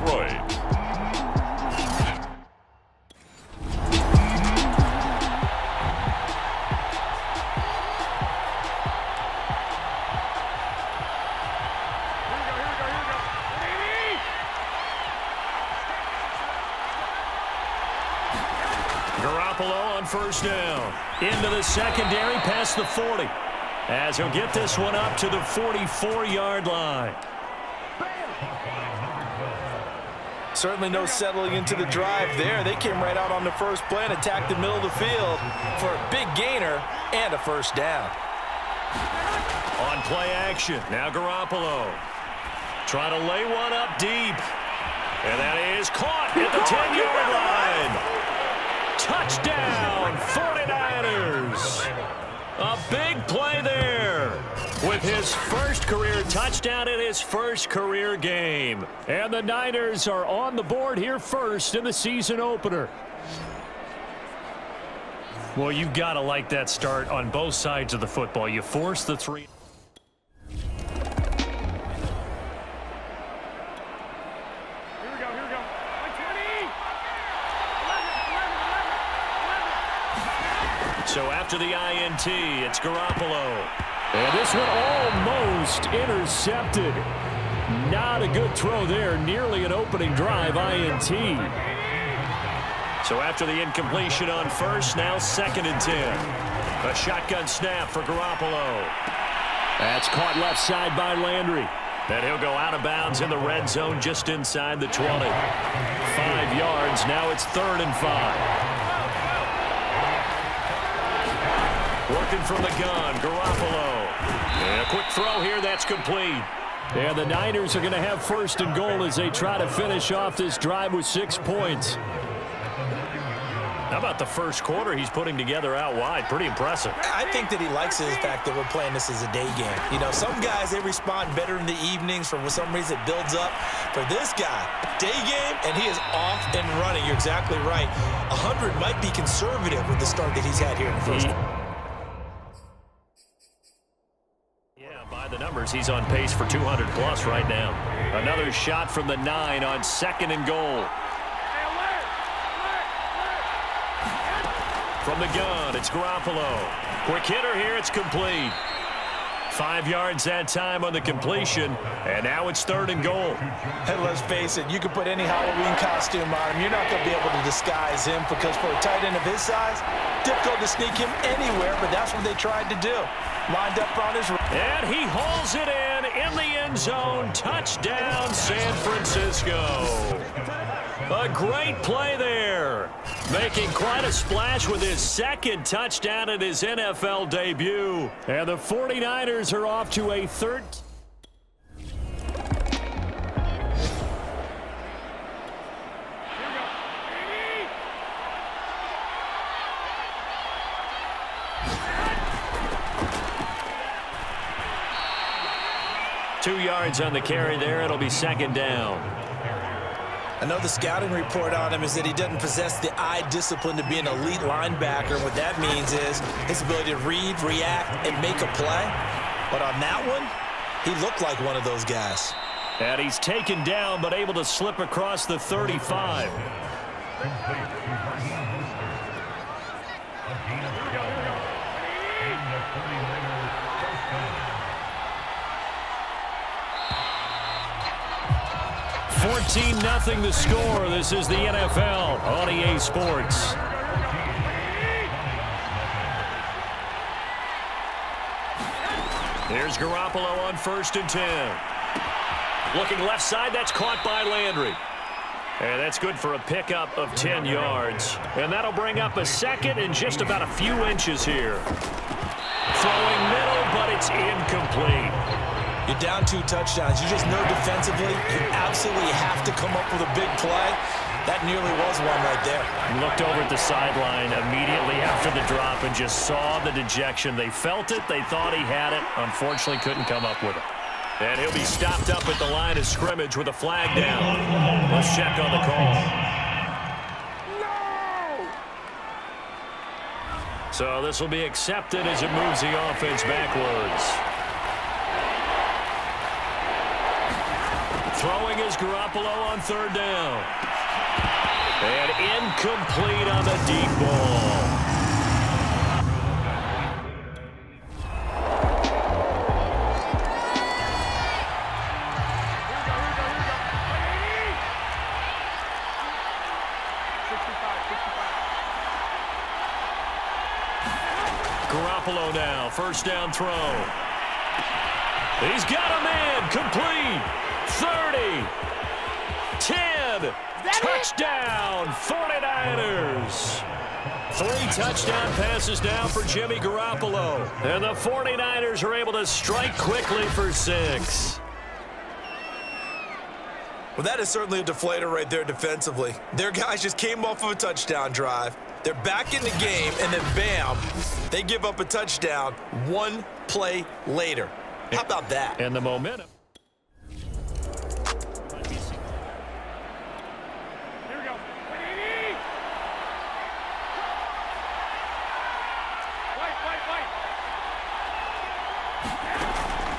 right. Garoppolo on first down. Into the secondary past the 40. As he'll get this one up to the 44-yard line. Certainly no settling into the drive there. They came right out on the first play and attacked the middle of the field for a big gainer and a first down. On play action, now Garoppolo. Trying to lay one up deep. And that is caught at the 10-yard line. Touchdown, 49ers. A big play there with his first career touchdown in his first career game. And the Niners are on the board here first in the season opener. Well, you've got to like that start on both sides of the football. You force the three. So after the INT, it's Garoppolo. And this one almost intercepted. Not a good throw there. Nearly an opening drive INT. So after the incompletion on first, now 2nd and 10. A shotgun snap for Garoppolo. That's caught left side by Landry. And he'll go out of bounds in the red zone just inside the 20. 5 yards. Now it's 3rd and 5. Working from the gun, Garoppolo. And a quick throw here, that's complete. And the Niners are going to have 1st and goal as they try to finish off this drive with 6 points. How about the first quarter he's putting together out wide? Pretty impressive. I think that he likes the fact that we're playing this as a day game. You know, some guys, they respond better in the evenings. For some reason, it builds up. For this guy, day game, and he is off and running. You're exactly right. 100 might be conservative with the start that he's had here in the first quarter. The numbers, he's on pace for 200+ right now. Another shot from the 9 on 2nd and goal. From the gun, it's Garoppolo. Quick hitter here, it's complete. 5 yards that time on the completion, and now it's 3rd and goal. And let's face it, you can put any Halloween costume on him. You're not going to be able to disguise him because for a tight end of his size, difficult to sneak him anywhere, but that's what they tried to do. Lined up on his... And he hauls it in the end zone. Touchdown, San Francisco. A great play there. Making quite a splash with his 2nd touchdown at his NFL debut. And the 49ers are off to a 3rd. Two yards on the carry there. It'll be 2nd down. I know the scouting report on him is that he doesn't possess the eye discipline to be an elite linebacker. What that means is his ability to read, react, and make a play. But on that one, he looked like one of those guys. And he's taken down, but able to slip across the 35. $14-0 the score. This is the NFL on EA Sports. Here's Garoppolo on 1st and 10. Looking left side, that's caught by Landry. And that's good for a pickup of 10 yards. And that'll bring up a 2nd and just about a few inches here. Throwing middle, but it's incomplete. You're down 2 touchdowns. You just know defensively you absolutely have to come up with a big play. That nearly was one right there. Looked over at the sideline immediately after the drop and just saw the dejection. They felt it. They thought he had it. Unfortunately, couldn't come up with it. And he'll be stopped up at the line of scrimmage with a flag down. Let's check on the call. No! So this will be accepted as it moves the offense backwards. Throwing is Garoppolo on third down. And incomplete on the deep ball. Garoppolo now, first down throw. He's got a man, complete. 30, 10, touchdown, 49ers. 3 touchdown passes now for Jimmy Garoppolo. And the 49ers are able to strike quickly for 6. Well, that is certainly a deflator right there defensively. Their guys just came off of a touchdown drive. They're back in the game, and then bam, they give up a touchdown 1 play later. How about that? And the momentum.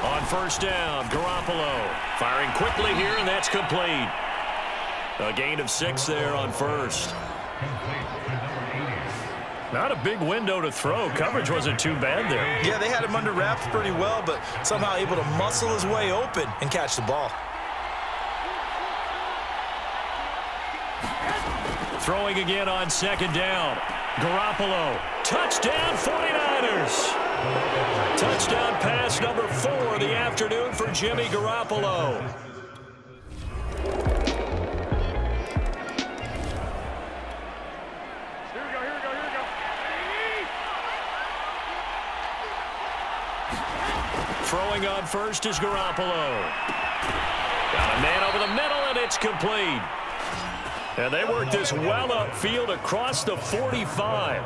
On first down, Garoppolo firing quickly here, and that's complete. A gain of 6 there on first. Not a big window to throw. Coverage wasn't too bad there. Yeah, they had him under wraps pretty well, but somehow able to muscle his way open and catch the ball. Throwing again on second down. Garoppolo. Touchdown, 49ers. Touchdown pass number 4 of the afternoon for Jimmy Garoppolo. Throwing on first is Garoppolo. Got a man over the middle, and it's complete. And they work this well upfield across the 45.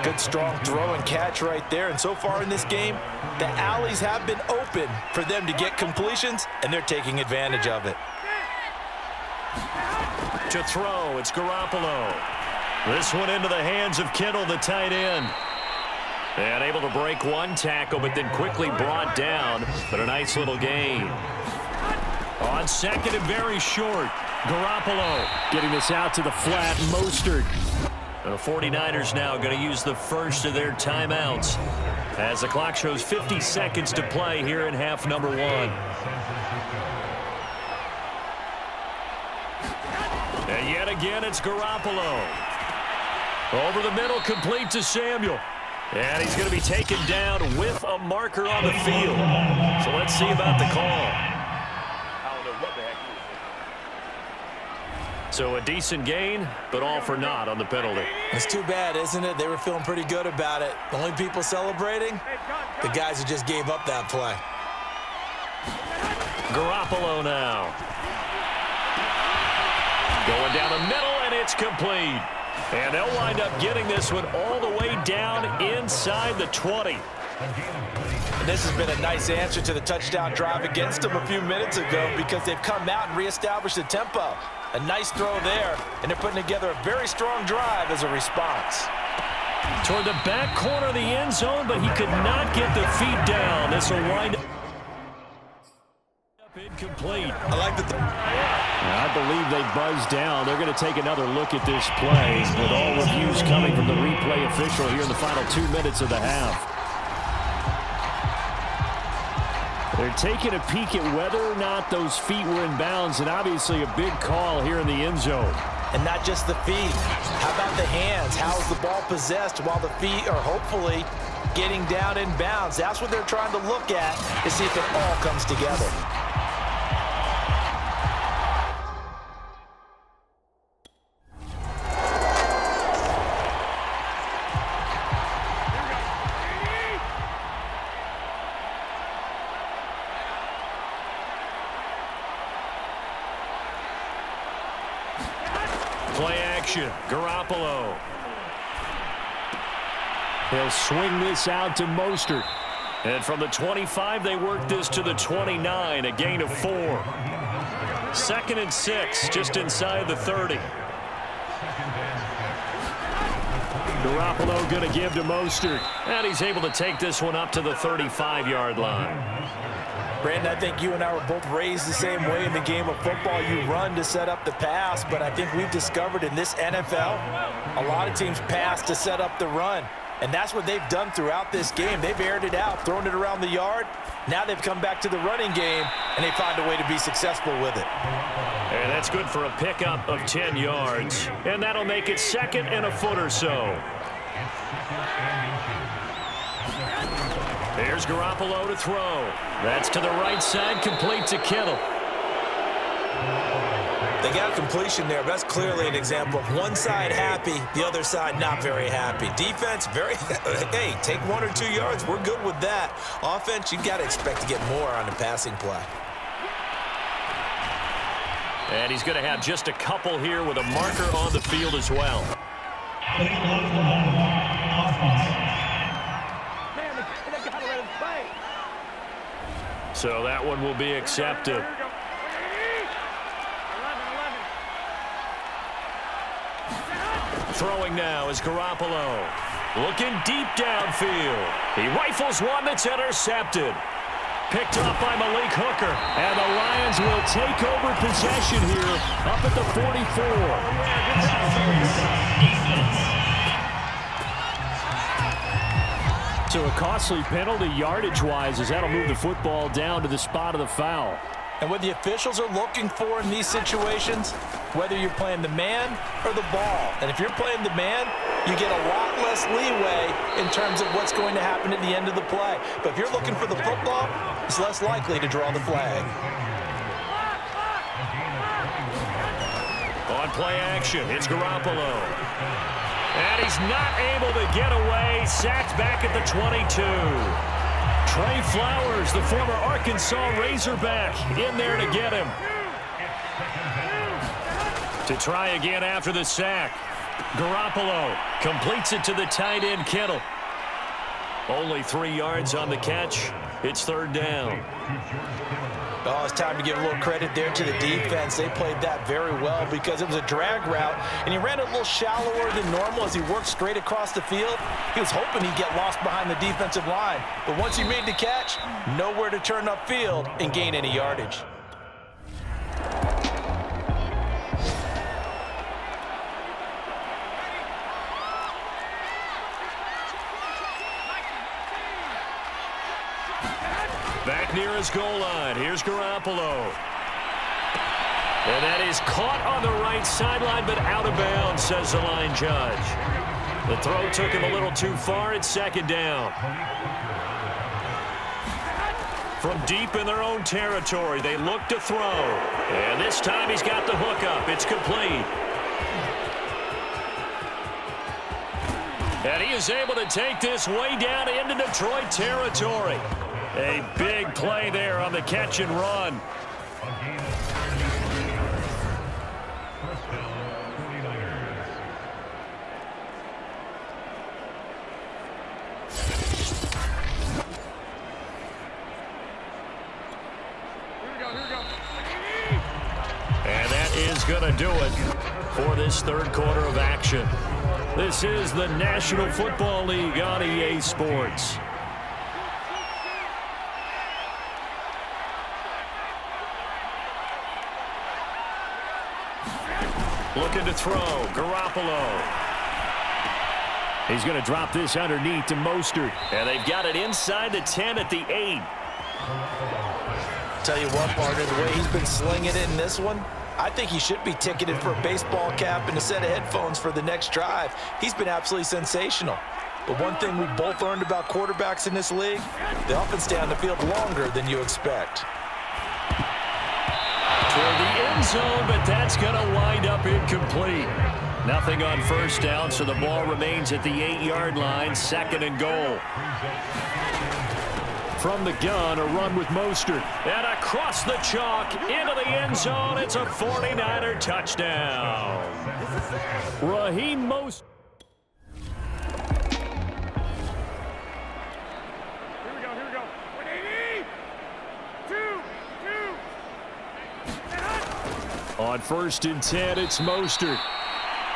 Good strong throw and catch right there. And so far in this game, the alleys have been open for them to get completions, and they're taking advantage of it. To throw, it's Garoppolo. This one into the hands of Kittle, the tight end. And able to break 1 tackle, but then quickly brought down. But a nice little gain. On second and very short, Garoppolo getting this out to the flat. Mostert. The 49ers now going to use the first of their timeouts as the clock shows 50 seconds to play here in half number 1. And yet again, it's Garoppolo. Over the middle, complete to Samuel. And he's going to be taken down with a marker on the field. So let's see about the call. So a decent gain, but all for naught on the penalty. It's too bad, isn't it? They were feeling pretty good about it. The only people celebrating, the guys who just gave up that play. Garoppolo now. Going down the middle, and it's complete. And they'll wind up getting this one all the way down inside the 20. And this has been a nice answer to the touchdown drive against them a few minutes ago because they've come out and reestablished the tempo. A nice throw there, and they're putting together a very strong drive as a response. Toward the back corner of the end zone, but he could not get the feet down. This will wind up incomplete. I like the I believe they buzzed down. They're going to take another look at this play with all reviews coming from the replay official here in the final 2 minutes of the half. They're taking a peek at whether or not those feet were in bounds, and obviously a big call here in the end zone. And not just the feet. How about the hands? How is the ball possessed while the feet are hopefully getting down in bounds? That's what they're trying to look at to see if it all comes together. Play action, Garoppolo. He'll swing this out to Mostert. And from the 25, they work this to the 29, a gain of 4. 2nd and 6, just inside the 30. Garoppolo going to give to Mostert. And he's able to take this one up to the 35-yard line. Brandon, I think you and I were both raised the same way in the game of football. You run to set up the pass, but I think we've discovered in this NFL, a lot of teams pass to set up the run. And that's what they've done throughout this game. They've aired it out, thrown it around the yard. Now they've come back to the running game, and they find a way to be successful with it. And that's good for a pickup of 10 yards. And that'll make it 2nd and a foot or so. Here's Garoppolo to throw. That's to the right side, complete to Kittle. They got a completion there, but that's clearly an example of one side happy, the other side not very happy. Defense, hey, take 1 or 2 yards. We're good with that. Offense, you got to expect to get more on the passing play. And he's going to have just a couple here with a marker on the field as well. So that one will be accepted. Throwing now is Garoppolo. Looking deep downfield. He rifles one that's intercepted. Picked up by Malik Hooker. And the Lions will take over possession here up at the 44. So a costly penalty yardage-wise as that'll move the football down to the spot of the foul. And what the officials are looking for in these situations, whether you're playing the man or the ball. And if you're playing the man, you get a lot less leeway in terms of what's going to happen at the end of the play. But if you're looking for the football, it's less likely to draw the flag. On play action, it's Garoppolo. And he's not able to get away. Sacked back at the 22. Trey Flowers, the former Arkansas Razorback, in there to get him. To try again after the sack. Garoppolo completes it to the tight end, Kittle. Only 3 yards on the catch. It's 3rd down. Oh, it's time to give a little credit there to the defense. They played that very well because it was a drag route, and he ran a little shallower than normal as he worked straight across the field. He was hoping he'd get lost behind the defensive line, but once he made the catch, nowhere to turn upfield and gain any yardage. Back near his goal line. Here's Garoppolo. And that is caught on the right sideline, but out of bounds, says the line judge. The throw took him a little too far. It's 2nd down. From deep in their own territory, they look to throw. And this time he's got the hook up. It's complete. And he is able to take this way down into Detroit territory. A big play there on the catch and run. And that is going to do it for this 3rd quarter of action. This is the National Football League on EA Sports. Looking to throw, Garoppolo. He's going to drop this underneath to Mostert. And they've got it inside the 10 at the 8. Tell you what, partner, the way he's been slinging it in this one, I think he should be ticketed for a baseball cap and a set of headphones for the next drive. He's been absolutely sensational. But one thing we've both learned about quarterbacks in this league, they often stay on the field longer than you expect. Toward the end zone, but that's going to wind up incomplete. Nothing on 1st down, so the ball remains at the 8-yard line, 2nd and goal. From the gun, a run with Mostert. And across the chalk, into the end zone, it's a 49er touchdown. Raheem Mostert. On 1st and 10, it's Mostert.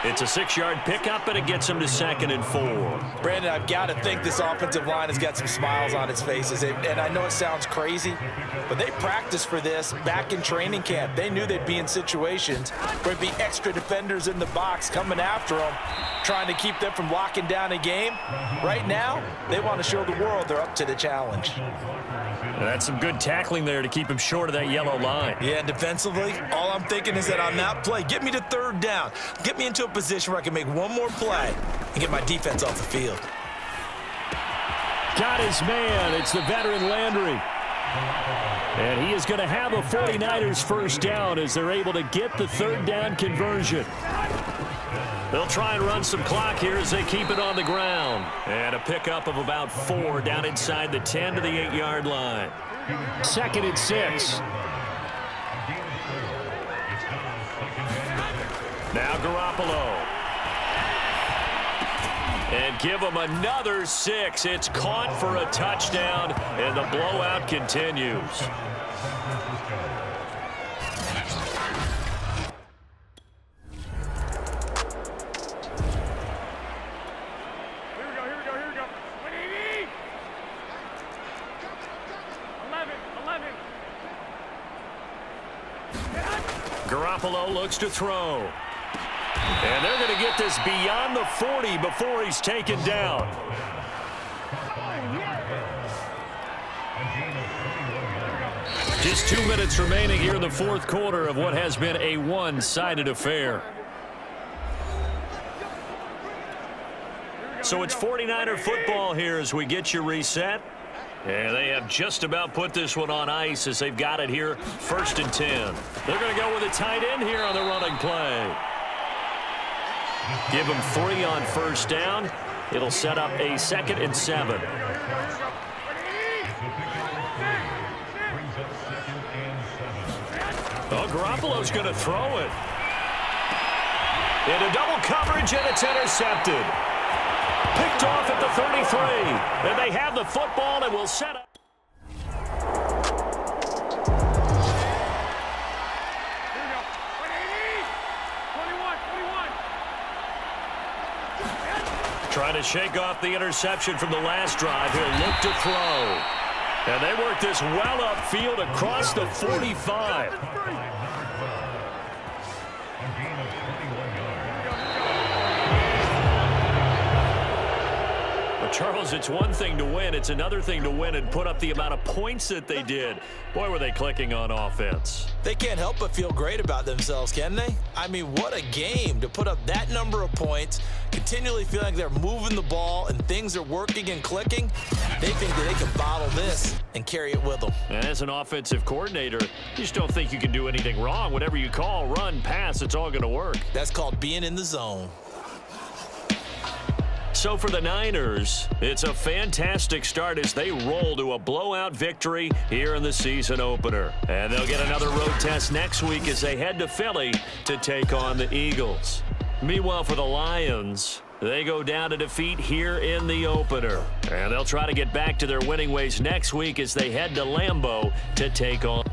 It's a 6-yard pickup, and it gets him to 2nd and 4. Brandon, I've got to think this offensive line has got some smiles on its faces. And I know it sounds crazy, but they practiced for this back in training camp. They knew they'd be in situations where there'd be extra defenders in the box coming after them, trying to keep them from locking down a game. Right now, they want to show the world they're up to the challenge. And that's some good tackling there to keep him short of that yellow line. Yeah, and defensively, all I'm thinking is that on that play, get me to 3rd down. Get me into a position where I can make one more play and get my defense off the field. Got his man. It's the veteran Landry. And he is going to have a 49ers first down as they're able to get the 3rd down conversion. They'll try and run some clock here as they keep it on the ground. And a pickup of about 4 down inside the 10 to the 8-yard line. 2nd and 6. Now Garoppolo. And give him another 6. It's caught for a touchdown, and the blowout continues. Garoppolo looks to throw. And they're going to get this beyond the 40 before he's taken down. Just 2 minutes remaining here in the 4th quarter of what has been a one-sided affair. So it's 49er football here as we get you reset. And they have just about put this one on ice as they've got it here, 1st and 10. They're going to go with a tight end here on the running play. Give them 3 on 1st down. It'll set up a 2nd and 7. Oh, Garoppolo's going to throw it. Into double coverage, and it's intercepted. Picked off at the 33. And they have the football and will set up. Trying to shake off the interception from the last drive. He'll look to throw. And they work this well upfield across the 45. Charles, it's one thing to win. It's another thing to win and put up the amount of points that they did. Boy, were they clicking on offense. They can't help but feel great about themselves, can they? I mean, what a game to put up that number of points, continually feeling like they're moving the ball and things are working and clicking. They think that they can bottle this and carry it with them. And as an offensive coordinator, you just don't think you can do anything wrong. Whatever you call, run, pass, it's all going to work. That's called being in the zone. So for the Niners, it's a fantastic start as they roll to a blowout victory here in the season opener. And they'll get another road test next week as they head to Philly to take on the Eagles. Meanwhile, for the Lions, they go down to defeat here in the opener. And they'll try to get back to their winning ways next week as they head to Lambeau to take on